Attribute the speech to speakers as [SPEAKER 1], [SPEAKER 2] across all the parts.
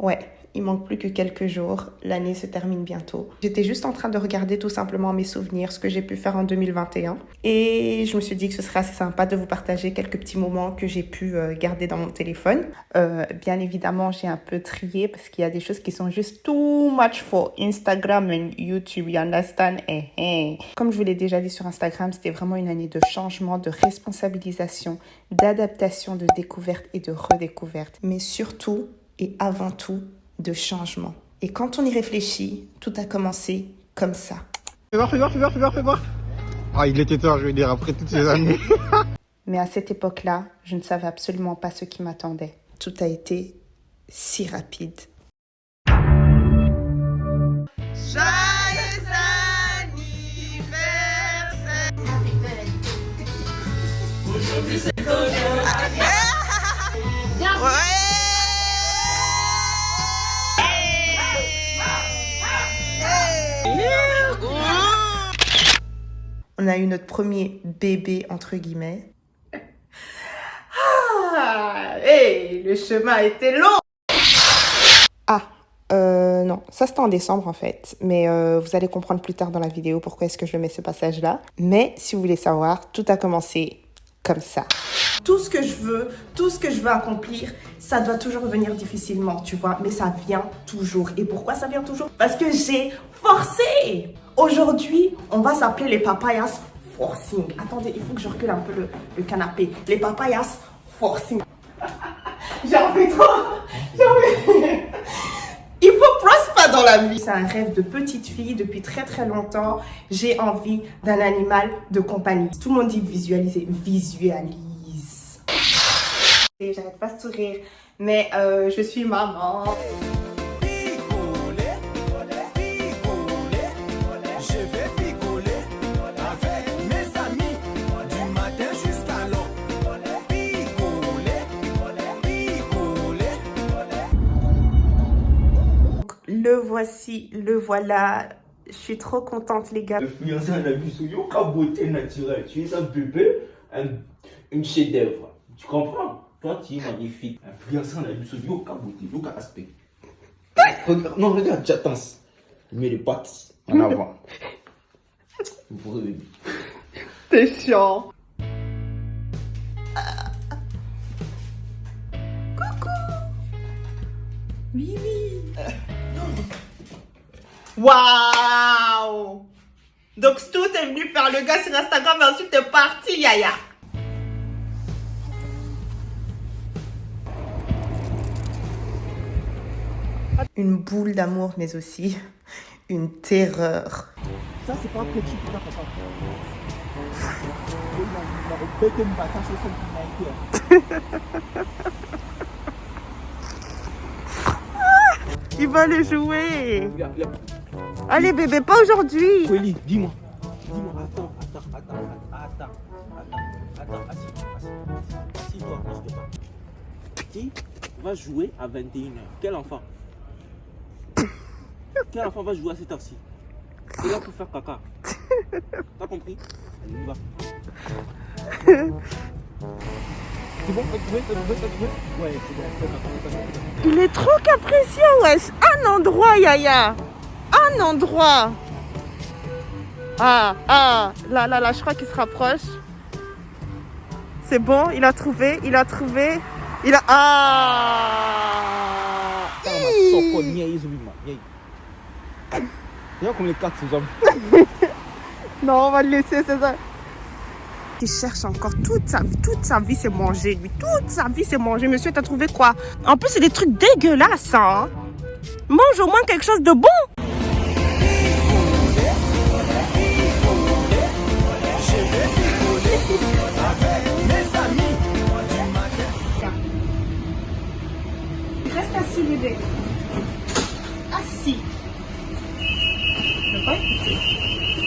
[SPEAKER 1] Ouais, il manque plus que quelques jours, l'année se termine bientôt. J'étais juste en train de regarder tout simplement mes souvenirs, ce que j'ai pu faire en 2021. Et je me suis dit que ce serait assez sympa de vous partager quelques petits moments que j'ai pu garder dans mon téléphone. Bien évidemment, j'ai un peu trié parce qu'il y a des choses qui sont juste too much for Instagram and YouTube, you understand? Comme je vous l'ai déjà dit sur Instagram, c'était vraiment une année de changement, de responsabilisation, d'adaptation, de découverte et de redécouverte. Mais surtout et avant tout, de changement. Et quand on y réfléchit, tout a commencé comme ça.
[SPEAKER 2] Fais voir. Ah, il était tard, je veux dire, après toutes ces années.
[SPEAKER 1] Mais à cette époque-là, je ne savais absolument pas ce qui m'attendait. Tout a été si rapide. Joyeux anniversaire! Aujourd'hui c'est ton On a eu notre premier bébé, entre guillemets. Le chemin était long. Non, ça c'était en décembre en fait. Mais vous allez comprendre plus tard dans la vidéo pourquoi est-ce que je mets ce passage-là. Mais si vous voulez savoir, tout a commencé comme ça. Tout ce que je veux accomplir, ça doit toujours venir difficilement, tu vois. Mais ça vient toujours. Et pourquoi ça vient toujours? Parce que j'ai forcé. Aujourd'hui, on va s'appeler les papayas forcing. Attendez, il faut que je recule un peu le canapé. Les papayas forcing. J'en fais trop. Il faut prosper dans la vie. C'est un rêve de petite fille depuis très très longtemps. J'ai envie d'un animal de compagnie. Tout le monde dit visualiser. Visualise. Et j'arrête pas de sourire. Mais je suis maman. Le voici, le voilà. Je suis trop contente, les gars.
[SPEAKER 3] Le fiancé en a vu sur Yoka beauté naturelle. Tu es un bébé, une chef-d'œuvre. Tu comprends? Toi, tu es magnifique. Un fiancé en a vu sur Yoka beauté, Yoka aspect. Regarde, non, regarde, j'attends. Il met les pattes en avant.
[SPEAKER 1] T'es chiant. Coucou. Oui. Waouh! Donc Stu est venu faire le gars sur Instagram et ensuite t'es parti, Yaya. Une boule d'amour, mais aussi une terreur.
[SPEAKER 2] Ça, c'est pas petit, putain, papa.
[SPEAKER 1] Il va le jouer. Allez bébé, pas aujourd'hui.
[SPEAKER 3] Feli, dis-moi. Attends, assis-toi, bouge pas. Qui va jouer à 21h? Quel enfant? Quel enfant va jouer à cette heure-ci? C'est là pour faire caca. T'as compris? Allez, on y va. C'est bon, t'as trouvé? Ouais, c'est bon.
[SPEAKER 1] Il est trop capricieux, wesh. Un endroit, Yaya. Un endroit. Là, je crois qu'il se rapproche. C'est bon, il a trouvé.
[SPEAKER 3] Regarde comme les quatre ces hommes.
[SPEAKER 1] Non, on va le laisser, c'est ça. Il cherche encore toute sa vie, c'est manger, lui. Toute sa vie, c'est manger. Monsieur, t'as trouvé quoi? En plus, c'est des trucs dégueulasses, hein. Mange au moins quelque chose de bon. Reste assis, bébé. Assis. Ne pas écouter.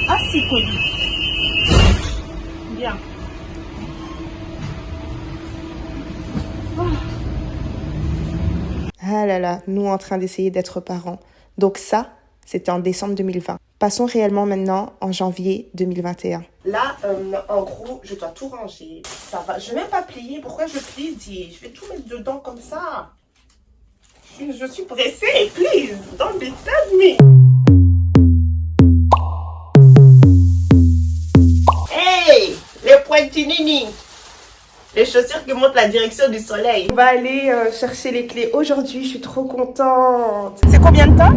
[SPEAKER 1] Assis, Cody. Bien. Ah là là, nous en train d'essayer d'être parents. Donc ça, c'était en décembre 2020. Passons réellement maintenant en janvier 2021. Là, en gros, je dois tout ranger. Ça va. Je vais même pas plier. Pourquoi je plie, dis? Je vais tout mettre dedans comme ça. Je suis pressée, please, don't disturb me. Hey, les pointinini. Les chaussures qui montrent la direction du soleil. On va aller chercher les clés aujourd'hui, je suis trop contente. C'est combien de temps?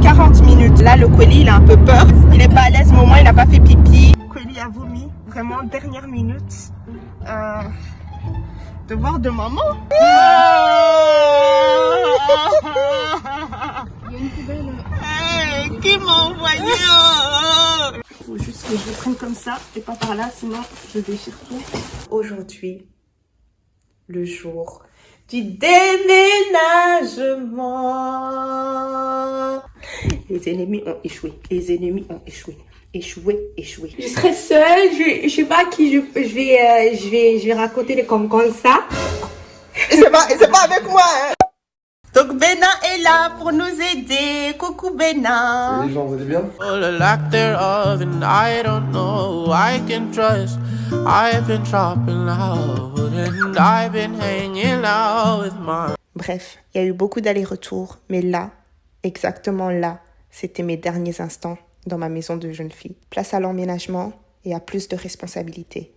[SPEAKER 1] 40 minutes. Là, le Kweli, il a un peu peur. Il est pas à l'aise, mais au moins, il n'a pas fait pipi. Kweli a vomi, vraiment, dernière minute. Devoir de maman. Il y a une poubelle. Hey, qui m'a envoyé? Il faut juste que je le prenne comme ça et pas par là, sinon je déchire tout. Aujourd'hui, le jour du déménagement. Les ennemis ont échoué. Les ennemis ont échoué. Échoué.
[SPEAKER 4] Je serai seule, je sais pas à qui je vais raconter les comme ça.
[SPEAKER 1] Et c'est pas avec moi, hein. Donc Bena est là pour nous aider. Coucou Bena.
[SPEAKER 2] Les gens, vous allez bien?
[SPEAKER 5] All the lack thereof, and I don't know who I can trust. I've been dropping out, and I've been hanging out with my...
[SPEAKER 1] Bref, il y a eu beaucoup d'allers-retours, mais là, exactement là, c'était mes derniers instants dans ma maison de jeune fille. Place à l'emménagement et à plus de responsabilités.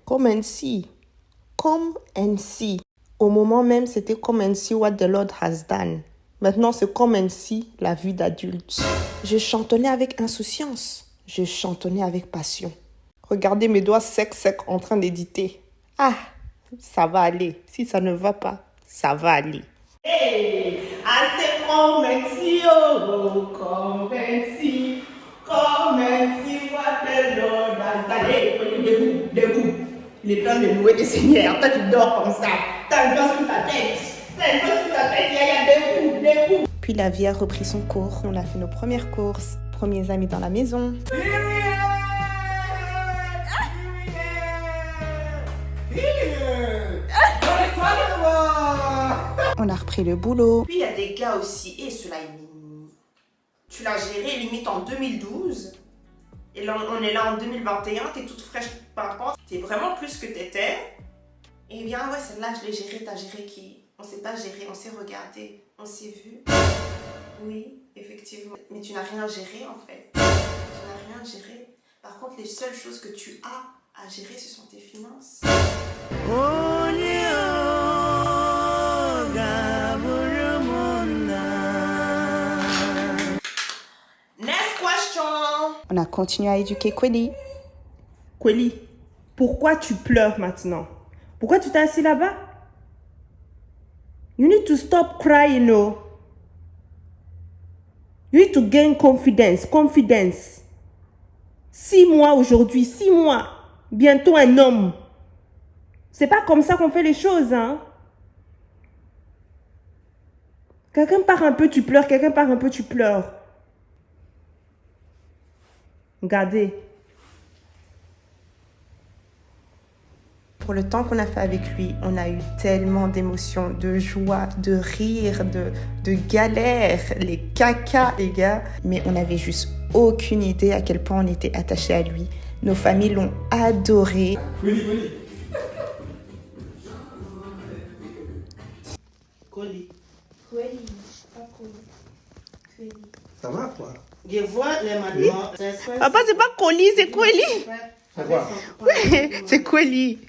[SPEAKER 1] Come and see. Come and see. Au moment même, c'était come and see what the Lord has done. Maintenant, c'est come and see la vie d'adulte. Je chantonnais avec insouciance. Je chantonnais avec passion. Regardez mes doigts secs en train d'éditer. Ah, ça va aller. Si ça ne va pas, ça va aller. Hey, I say come and see, oh, come and see what the Lord has done. Hey, debout. Il est temps de louer le Seigneur. Toi, tu dors comme ça. T'as un doigt sur ta tête. Debout. Puis la vie a repris son cours. On a fait nos premières courses. Premiers amis dans la maison. On a repris le boulot. Puis il y a des gars aussi. Et cela, tu l'as géré limite en 2012. Et là, on est là en 2021. T'es toute fraîche, par rapport. T'es vraiment plus que t'étais. Et bien, ouais, celle-là, je l'ai gérée. T'as géré qui? On s'est pas géré, on s'est regardé. On s'est vu. Oui, effectivement. Mais tu n'as rien géré, en fait. Tu n'as rien géré. Par contre, les seules choses que tu as à gérer, ce sont tes finances. Next question. On a continué à éduquer Kweli. Kweli, pourquoi tu pleures maintenant? Pourquoi tu t'es assis là-bas? You need to stop crying, no? You need to gain confidence. 6 mois aujourd'hui, 6 mois. Bientôt un homme. C'est pas comme ça qu'on fait les choses, hein? Quelqu'un part un peu, tu pleures. Quelqu'un part un peu, tu pleures. Regardez. Pour le temps qu'on a fait avec lui, on a eu tellement d'émotions, de joie, de rire, de galères, les cacas, les gars. Mais on n'avait juste aucune idée à quel point on était attachés à lui. Nos familles l'ont adoré.
[SPEAKER 2] Kweli. Ça va, toi?
[SPEAKER 1] Je vois les mamans. Papa, c'est pas Koli, c'est Kweli.
[SPEAKER 2] C'est quoi?
[SPEAKER 1] Oui, c'est Kweli.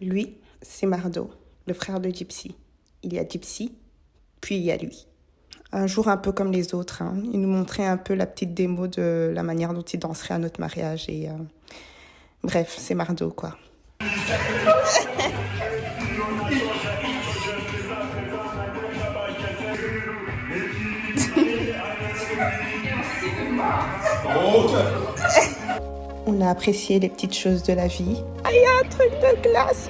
[SPEAKER 1] Lui, c'est Mardo, le frère de Gypsy. Il y a Gypsy, puis il y a lui. Un jour un peu comme les autres, hein. Il nous montrait un peu la petite démo de la manière dont il danserait à notre mariage. Et bref, c'est Mardo, quoi. On a apprécié les petites choses de la vie. Ah, il y a un truc de glace,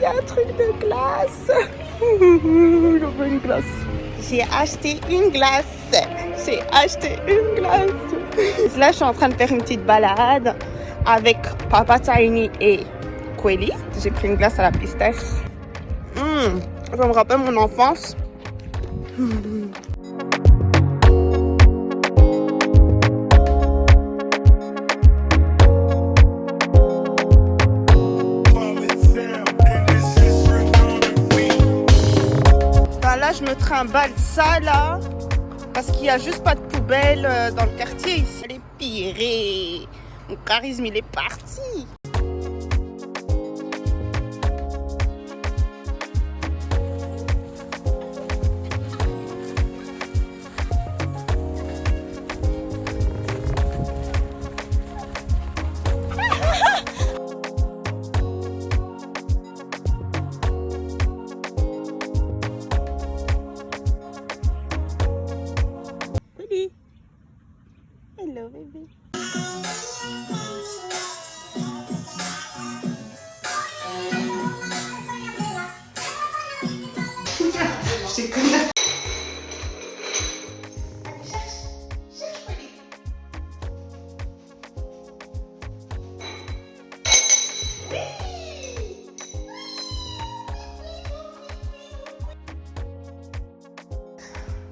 [SPEAKER 1] Je veux une glace. J'ai acheté une glace. Là, je suis en train de faire une petite balade avec Papa Tiny et Kweli. J'ai pris une glace à la pistache. Ça me rappelle mon enfance. je me trimballe ça là, parce qu'il n'y a juste pas de poubelle dans le quartier ici. Elle est pirée. Mon charisme, il est parti. Hello, baby.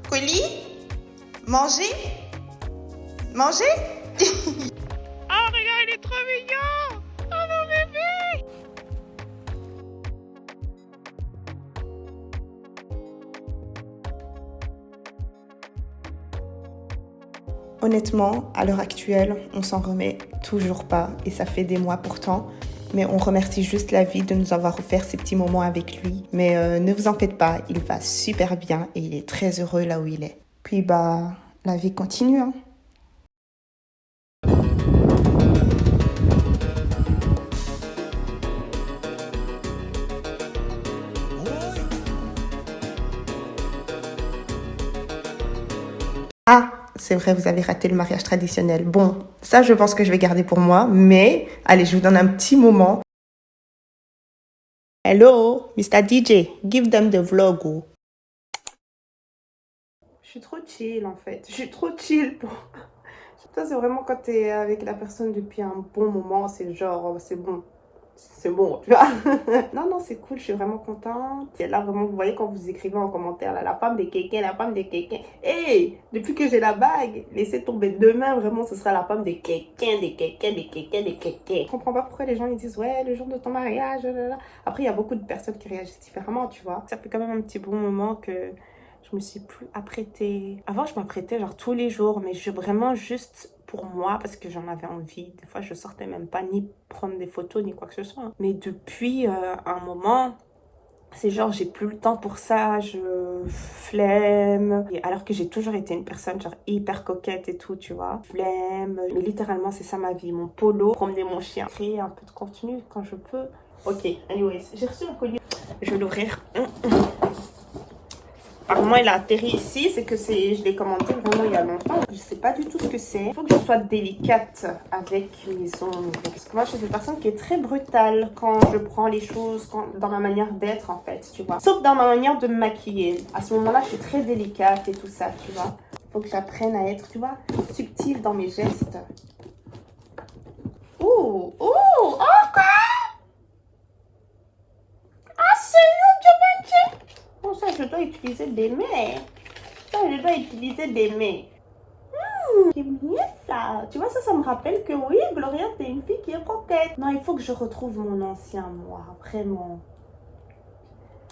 [SPEAKER 1] Colis, manger, manger. Oh, regarde, il est trop mignon. Oh, mon bébé. Honnêtement, à l'heure actuelle, on s'en remet toujours pas et ça fait des mois pourtant. Mais on remercie juste la vie de nous avoir offert ces petits moments avec lui. Mais ne vous en faites pas, il va super bien et il est très heureux là où il est. Puis bah, la vie continue, hein. Ah, c'est vrai, vous avez raté le mariage traditionnel. Bon, ça, je pense que je vais garder pour moi. Mais, allez, je vous donne un petit moment. Hello, Mr. DJ, give them the vlog. Oh. Je suis trop chill, en fait. Je suis trop chill pour... Ça, c'est vraiment quand t'es avec la personne depuis un bon moment, c'est genre, c'est bon. C'est bon, tu vois. Non, non, c'est cool, je suis vraiment contente. Et là, vraiment, vous voyez quand vous écrivez en commentaire, là, la femme des quelqu'un, la femme des quelqu'un. Hey, depuis que j'ai la bague, laissez tomber demain, vraiment, ce sera la femme des quelqu'un, des quelqu'un, des quelqu'un, des quelqu'un. Je comprends pas pourquoi les gens ils disent, ouais, le jour de ton mariage, là. Après, il y a beaucoup de personnes qui réagissent différemment, tu vois. Ça fait quand même un petit bon moment que je me suis plus apprêtée. Avant, je m'apprêtais genre tous les jours, mais je vraiment juste pour moi parce que j'en avais envie. Des fois, je sortais même pas ni prendre des photos ni quoi que ce soit. Hein. Mais depuis un moment, c'est genre j'ai plus le temps pour ça, je flemme. Et alors que j'ai toujours été une personne genre hyper coquette et tout, tu vois. Flemme. Mais littéralement, c'est ça ma vie. Mon polo, promener mon chien, créer un peu de contenu quand je peux. Ok, anyways, j'ai reçu un colis. Je vais l'ouvrir. Apparemment, il a atterri ici, c'est que je l'ai commandé vraiment il y a longtemps. Je sais pas du tout ce que c'est. Il faut que je sois délicate avec mes ongles. Parce que moi, je suis une personne qui est très brutale quand je prends les choses dans ma manière d'être, en fait, tu vois. Sauf dans ma manière de me maquiller. À ce moment-là, je suis très délicate et tout ça, tu vois. Il faut que j'apprenne à être, tu vois, subtile dans mes gestes. Oh, oh, oh, quoi? Ah, c'est you, bon, ça, je dois utiliser des mains. Ça, je dois utiliser des mains. C'est bien ça. Tu vois, ça me rappelle que oui, Gloria, t'es une fille qui est coquette. Non, il faut que je retrouve mon ancien moi, vraiment.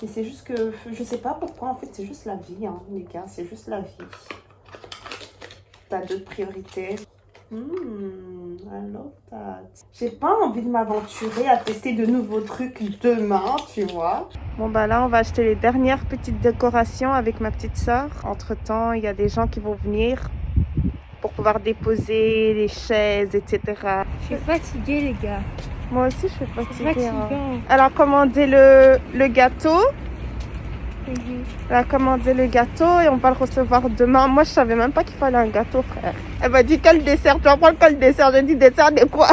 [SPEAKER 1] Mais c'est juste que, je sais pas pourquoi, en fait, c'est juste la vie, hein, les gars, c'est juste la vie. T'as d'autres priorités. I love that. J'ai pas envie de m'aventurer à tester de nouveaux trucs demain, tu vois. Bon bah là on va acheter les dernières petites décorations avec ma petite sœur. Entre temps il y a des gens qui vont venir pour pouvoir déposer les chaises, etc.
[SPEAKER 4] Je suis fatiguée, les gars.
[SPEAKER 1] Moi aussi je suis fatiguée.
[SPEAKER 4] C'est fatigant.
[SPEAKER 1] Hein. Elle a commandé le gâteau. Elle a commandé le gâteau et on va le recevoir demain. Moi, je savais même pas qu'il fallait un gâteau, frère. Elle m'a dit quel dessert. Tu vas prendre quel dessert? J'ai dit dessert de quoi?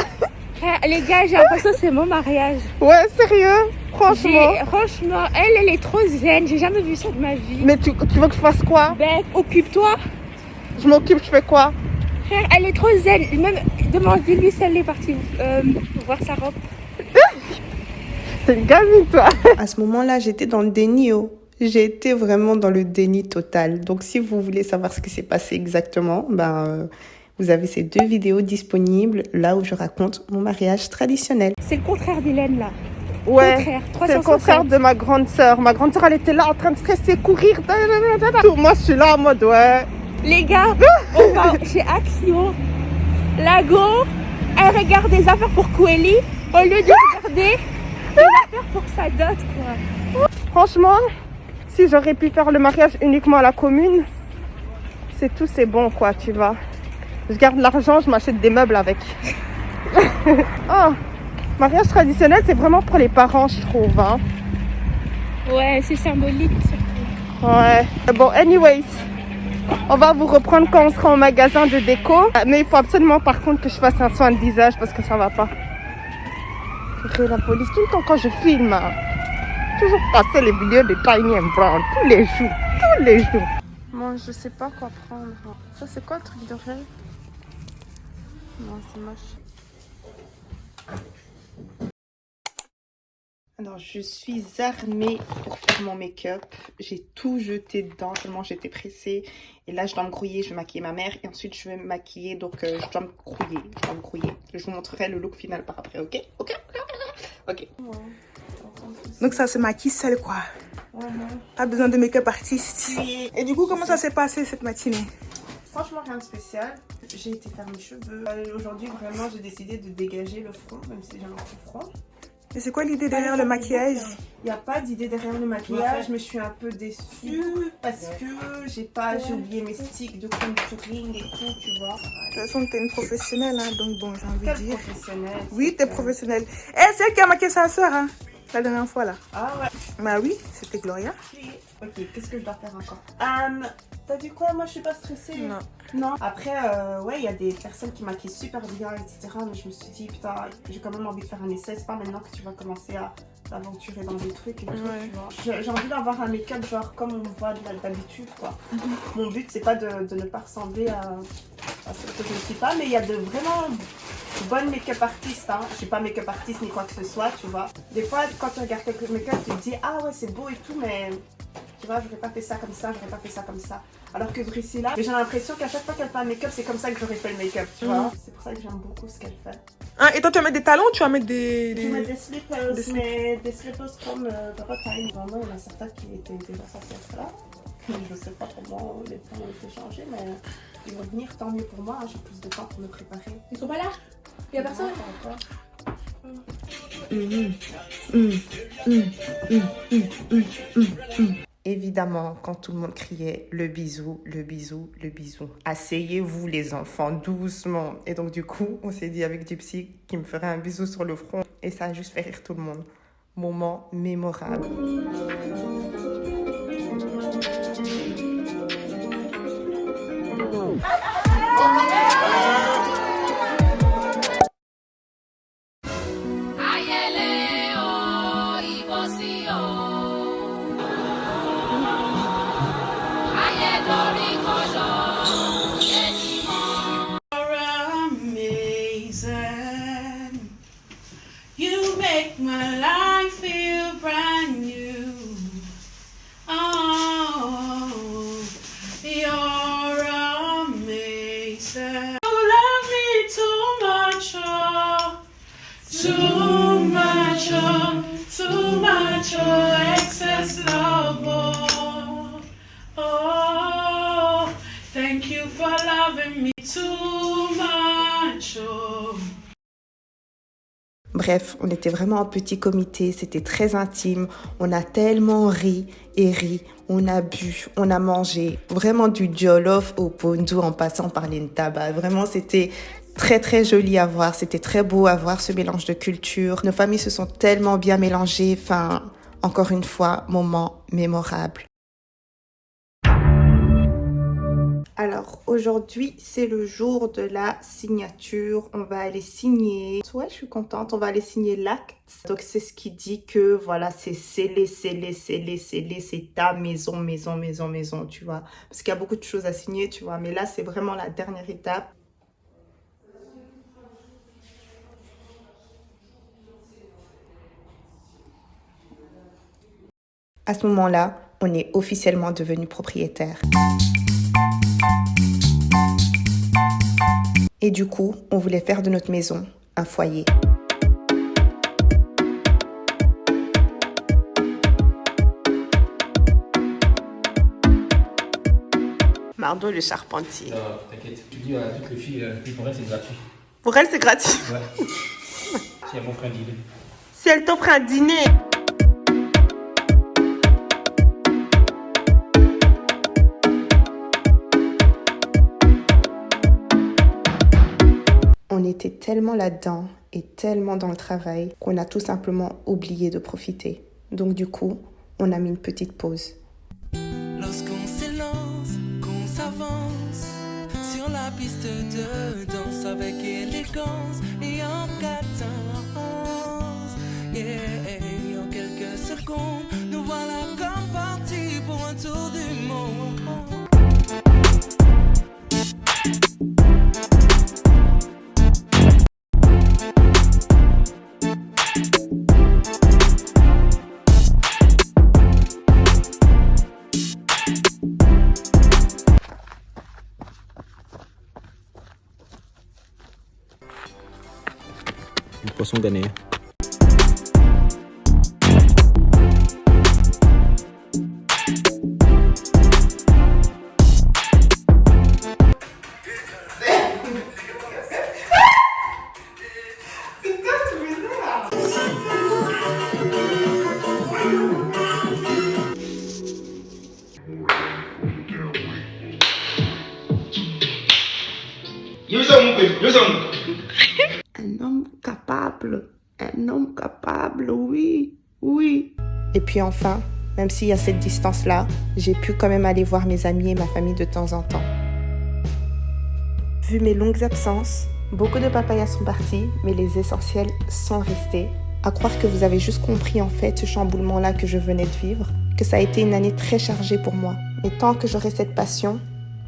[SPEAKER 4] Les gars, j'ai l'impression que c'est mon mariage.
[SPEAKER 1] Ouais, sérieux? Franchement.
[SPEAKER 4] Franchement, elle est trop zen. J'ai jamais vu ça de ma vie.
[SPEAKER 1] Mais tu veux que je fasse quoi?
[SPEAKER 4] Ben, occupe-toi.
[SPEAKER 1] Je m'occupe, je fais quoi?
[SPEAKER 4] Frère, elle est trop zen. Même demandez-lui si elle est partie voir sa robe.
[SPEAKER 1] T'es une gamine, toi. À ce moment-là, j'étais dans le déni, oh. J'ai été vraiment dans le déni total. Donc, si vous voulez savoir ce qui s'est passé exactement, vous avez ces 2 vidéos disponibles, là où je raconte mon mariage traditionnel.
[SPEAKER 4] C'est le contraire d'Hélène, là.
[SPEAKER 1] Ouais,
[SPEAKER 4] Contraire,
[SPEAKER 1] c'est le contraire
[SPEAKER 4] 360.
[SPEAKER 1] de ma grande sœur. Ma grande sœur, elle était là en train de stresser, courir. Moi, je suis là en mode ouais.
[SPEAKER 4] Les gars, on va chez Action. Lago, elle regarde des affaires pour Kweli au lieu de regarder des affaires pour sa dot, quoi.
[SPEAKER 1] Franchement, si j'aurais pu faire le mariage uniquement à la commune, c'est tout, c'est bon, quoi, tu vois. Je garde l'argent, je m'achète des meubles avec. Oh, mariage traditionnel, c'est vraiment pour les parents, je trouve. Hein.
[SPEAKER 4] Ouais, c'est symbolique surtout.
[SPEAKER 1] Ouais. Bon, anyways, on va vous reprendre quand on sera au magasin de déco. Mais il faut absolument, par contre, que je fasse un soin de visage parce que ça va pas. J'ai la police tout le temps quand je filme. Toujours passer les vidéos de Tiny and Brown tous les jours. Tous les jours. Moi, je sais pas quoi prendre. Ça, c'est quoi le truc de rêve? Non, c'est moche. Alors, je suis armée pour faire mon make-up. J'ai tout jeté dedans tellement j'étais pressée. Et là, je dois me grouiller. Je vais maquiller ma mère. Et ensuite, je vais me maquiller. Donc, je dois me grouiller. Je vous montrerai le look final par après, ok? Ok.
[SPEAKER 6] Donc ça se maquille seul quoi. Pas besoin de make-up artiste.
[SPEAKER 1] Oui.
[SPEAKER 6] Et du coup, comment ça s'est passé cette matinée?
[SPEAKER 1] Franchement, rien de spécial. J'ai été faire mes cheveux. Aujourd'hui, vraiment, j'ai décidé de dégager le front, même si j'ai un petit front.
[SPEAKER 6] Et c'est quoi l'idée derrière le maquillage?
[SPEAKER 1] Il n'y a pas d'idée derrière le maquillage, mais je suis un peu déçue parce que j'ai oublié mes sticks de contouring et tout, tu vois.
[SPEAKER 6] De toute façon, t'es une professionnelle, hein, donc bon, j'ai envie de
[SPEAKER 1] Quelle
[SPEAKER 6] dire.
[SPEAKER 1] professionnelle.
[SPEAKER 6] Oui, t'es professionnelle. Eh, c'est elle qui a maquillé sa soeur, hein, la dernière fois là.
[SPEAKER 1] Ah ouais.
[SPEAKER 6] Bah oui, c'était Gloria.
[SPEAKER 1] Ok, qu'est-ce que je dois faire encore? T'as dit quoi? Moi, je suis pas stressée.
[SPEAKER 6] Non.
[SPEAKER 1] Non. Après, ouais, il y a des personnes qui maquillent super bien, etc. Mais je me suis dit, putain, j'ai quand même envie de faire un essai. C'est pas maintenant que tu vas commencer à t'aventurer dans des trucs et tout,
[SPEAKER 6] Ouais.
[SPEAKER 1] tu vois. J'ai envie d'avoir un make-up genre comme on voit d'habitude, quoi. Mon but, c'est pas de ne pas ressembler à ce que je ne suis pas, mais il y a de vraiment bonnes make-up artistes, hein. Je suis pas make-up artiste ni quoi que ce soit, tu vois. Des fois, quand tu regardes quelques make-up, tu te dis, ah ouais, c'est beau et tout, mais tu vois, j'aurais pas fait ça comme ça, j'aurais pas fait ça comme ça. Alors que Drusilla, j'ai l'impression qu'à chaque fois qu'elle fait un make-up, c'est comme ça que j'aurais fait le make-up, tu vois. C'est pour ça que j'aime beaucoup ce qu'elle fait.
[SPEAKER 6] Hein, et toi, tu vas mettre des talons ou tu vas mettre
[SPEAKER 1] Je mets des slippers,
[SPEAKER 6] des
[SPEAKER 1] mais des slippers comme Papa Time. Vraiment, il y en a certains qui étaient déjà censés être là. Je sais pas comment les plans ont été changés, mais ils vont venir, tant mieux pour moi. J'ai plus de temps pour me préparer.
[SPEAKER 4] Ils sont pas là? Il y a personne?
[SPEAKER 1] Évidemment, quand tout le monde criait le bisou, le bisou, le bisou. Asseyez-vous les enfants, doucement. Et donc du coup, on s'est dit avec Gypsy qu'il me ferait un bisou sur le front. Et ça a juste fait rire tout le monde. Moment mémorable.
[SPEAKER 7] You make my life feel brand new. Oh, you're amazing. You love me too much, oh, too much, oh, too much, oh, excess love, oh, oh, thank you for loving me too much, oh.
[SPEAKER 1] Bref, on était vraiment en petit comité, c'était très intime. On a tellement ri et ri, on a bu, on a mangé. Vraiment du jollof au pondu en passant par l'intaba. Vraiment, c'était très très joli à voir, c'était très beau à voir ce mélange de cultures. Nos familles se sont tellement bien mélangées. Enfin, encore une fois, moment mémorable. Alors, aujourd'hui, c'est le jour de la signature. On va aller signer. Ouais, je suis contente. On va aller signer l'acte. Donc, c'est ce qui dit que, voilà, c'est scellé, scellé, scellé, scellé. C'est ta maison, maison, maison, maison, tu vois. Parce qu'il y a beaucoup de choses à signer, tu vois. Mais là, c'est vraiment la dernière étape. À ce moment-là, on est officiellement devenu propriétaire. Et du coup, on voulait faire de notre maison un foyer. Mardo le charpentier.
[SPEAKER 8] Non, t'inquiète. Tu dis à toutes les filles, pour elles, c'est gratuit.
[SPEAKER 1] Pour elle, c'est gratuit.
[SPEAKER 8] Ouais. Si elles m'offrent un dîner.
[SPEAKER 1] Si elle t'offre un dîner. On était tellement là-dedans et tellement dans le travail qu'on a tout simplement oublié de profiter. Donc du coup, on a mis une petite pause.
[SPEAKER 5] Lorsqu'on s'élance, qu'on s'avance sur la piste de danse avec élégance et en cadence, yeah, en quelques secondes, nous voilà comme partis pour un tour du monde.
[SPEAKER 2] Le poisson ghanéen.
[SPEAKER 1] Un homme capable, oui, oui. Et puis enfin, même s'il y a cette distance-là, j'ai pu quand même aller voir mes amis et ma famille de temps en temps. Vu mes longues absences, beaucoup de papayas sont partis, mais les essentiels sont restés. À croire que vous avez juste compris en fait ce chamboulement-là que je venais de vivre, que ça a été une année très chargée pour moi. Mais tant que j'aurai cette passion,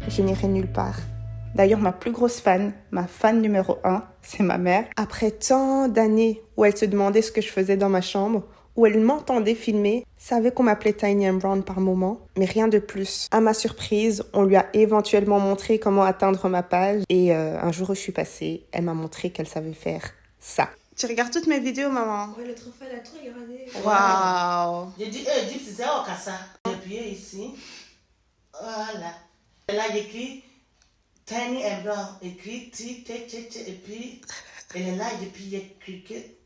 [SPEAKER 1] je n'irai nulle part. D'ailleurs, ma plus grosse fan, ma fan numéro 1, c'est ma mère. Après tant d'années où elle se demandait ce que je faisais dans ma chambre, où elle m'entendait filmer, savait qu'on m'appelait Tiny and Brown par moment, mais rien de plus. À ma surprise, on lui a éventuellement montré comment atteindre ma page et un jour où je suis passée, elle m'a montré qu'elle savait faire ça. Tu regardes toutes mes vidéos, maman?
[SPEAKER 4] Ouais, le trophée, elle a tout regardé.
[SPEAKER 1] Waouh!
[SPEAKER 9] J'ai dit, Jeep, c'est ça, au cassa. J'ai appuyé ici. Voilà. Et là, j'ai écrit Tiny and Brown. Écrit T, T, T, T. Et puis, elle est là, et puis, j'ai cliqué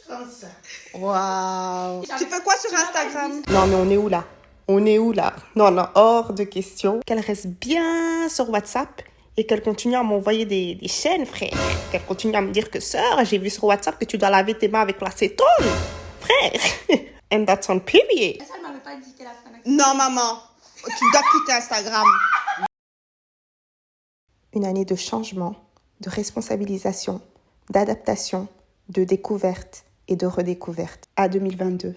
[SPEAKER 9] comme ça.
[SPEAKER 1] Waouh!
[SPEAKER 6] Tu fais quoi sur Instagram?
[SPEAKER 1] Non, mais on est où là? On est où là? Non, hors de question. Qu'elle reste bien sur WhatsApp et qu'elle continue à m'envoyer des chaînes, frère. Qu'elle continue à me dire que, sœur, j'ai vu sur WhatsApp que tu dois laver tes mains avec l'acétone. Frère! And that's on period.
[SPEAKER 4] Ça, elle m'avait pas dit qu'elle a fait un accident.
[SPEAKER 6] Non, maman. Tu dois quitter Instagram.
[SPEAKER 1] Une année de changement, de responsabilisation, d'adaptation, de découverte et de redécouverte. À 2022.